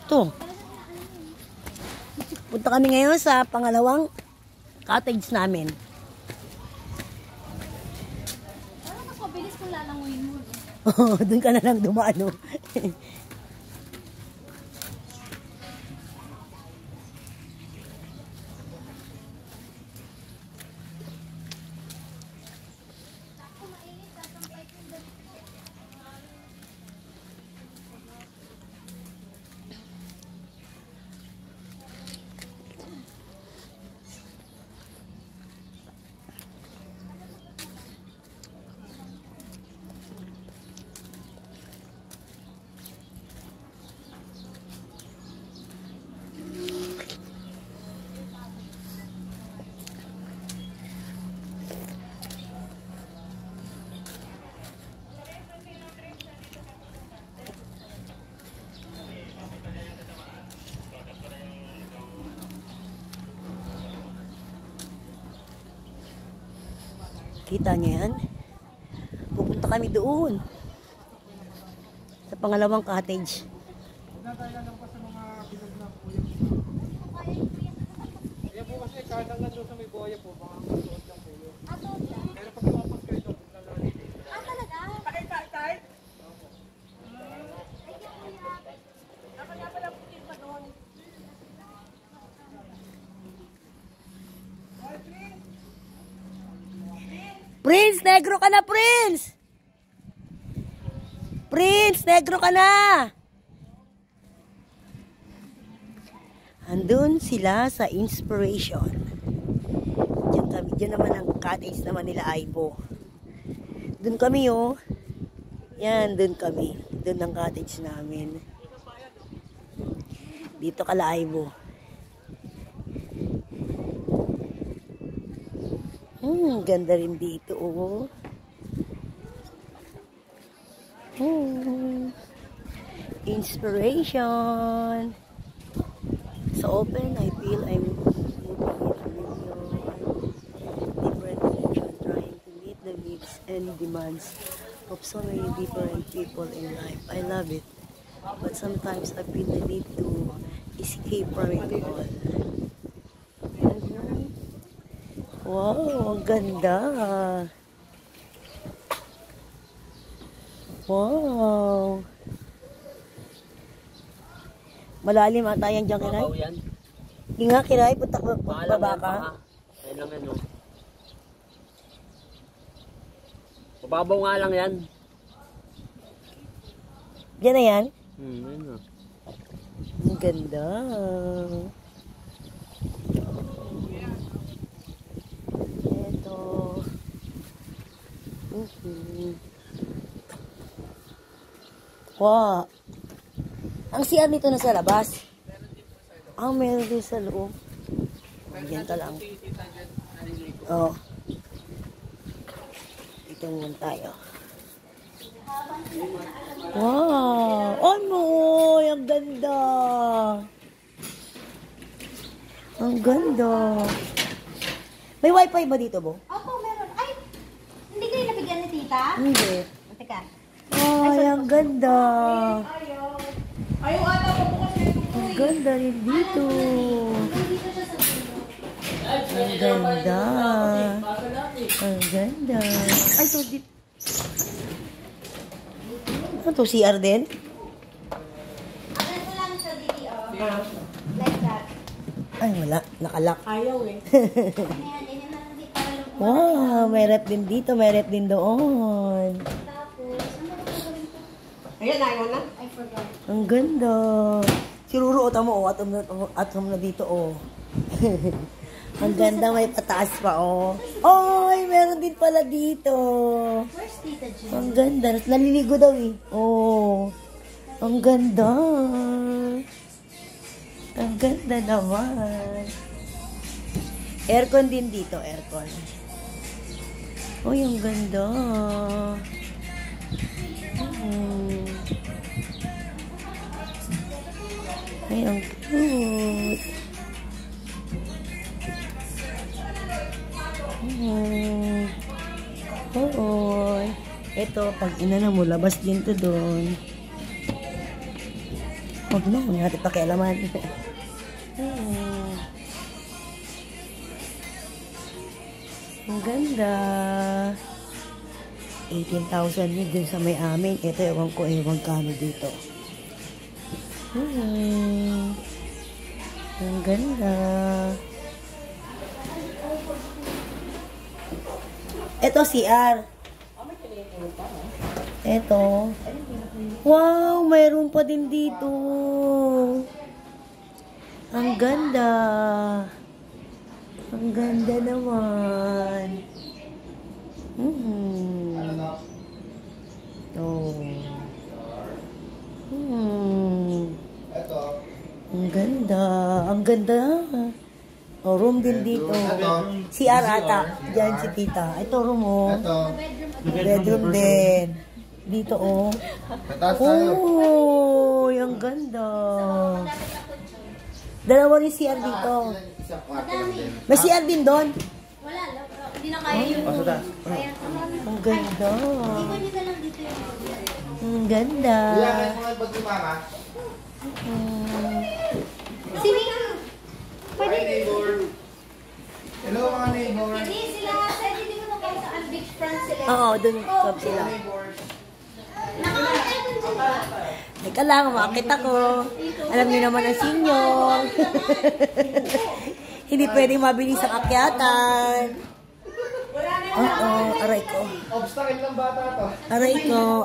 dito. Punta kami ngayon sa pangalawang cottage namin. Parang mas mabilis kung lalanguin mo. Doon ka na lang dumaan. Kita niyo yan? Pupunta kami doon. Sa pangalawang cottage. Nagkailan lang pa sa mga bilog na kuya. Kaya po kasi kahit hanggang doon sa may buhaya po, mga kasuot lang po yun. Pero pag lumapos kayo doon, nalalit. Talaga? Tayo! Prince, negro ka na, Prince! Prince, negro ka na! Andun sila sa Inspiration. Diyan naman ang cottage naman nila Aibo. Doon kami, oh. Yan, doon kami. Doon ang cottage namin. Dito kala Aibo. Ganda rin dito, oh. Inspiration. So open, I feel I'm moving in a different direction, trying to meet the needs and demands of so many different people in life. I love it. But sometimes I feel the need to escape from it all. Wow, ang ganda. Wow. Malalim ata yan dyan, Kiray? Yan. Hindi nga, Kiray, punta baba ka. Ayun lang yan, oh. Mababaw nga lang yan. Diyan na yan? Ayun na. Ang ganda. Ito. Wow. Ang CR nito na sa labas. Meron din sa loob. Diyan ka lang. Oh. Ito muna tayo. Wow! Ano? Ang ganda! Ang ganda! May wifi ba dito, Bo? Opo, meron. Ay! Hindi kayo nabigyan ni tita? Hindi. Teka. Ay, ang ganda! Ayaw ata ko kasi ito. Ang ganda rin dito! Ang ganda! Ang ganda! Ay, so dito. Ano to, CR din? Ano lang sa DTO? Like that. Ay, wala. Nakalak. Ayaw eh. Wow, may rep din dito, may rep din doon. Tapos, Ayan, ayaw na. I forgot. Ang ganda. Si Ruru, o tamo, atom na dito, oh. Ang ganda, may pataas pa, oh. Oy, meron din pala dito. Where's Tita Jean? Ang ganda. Naliligo daw, eh. Oh. Ang ganda. Ang ganda naman. Aircon din dito, aircon. Uy, ang ganda. Ay, ang cute. Oo. Ito, pag inana mo, labas din to doon. Huwag na, huwag natin pakialaman. Ang ganda. 18,000 yun dun sa may amin. Ito, ewan ko, kano dito. Ang ganda. Ito, CR. Ito. Wow, mayroon pa din dito. Ang ganda. Ang ganda naman. Oh. Ang ganda. Ang ganda. Oh, room din dito. CR ata. Diyan si tita. Ito room, oh. Bedroom din. Dito, oh. Oh, ang ganda. Dalawa rin CR dito. May CR din doon. Wala lang. Hindi na kaya yung... Kaya Ang ganda. Iwan nyo na lang dito yung... Ang ganda. Sini nga. Pwede. Hello mga neighbor. Hindi sila. Hindi mo na kayo sa beach front sila. Oo, doon club sila. Nakakaya dun sila. Teka lang, makakita ko. Alam niyo naman ang senior. Hindi pwedeng mabilis ang akyatan. Oo, aray ko. Obstacle ng bata to. Aray ko.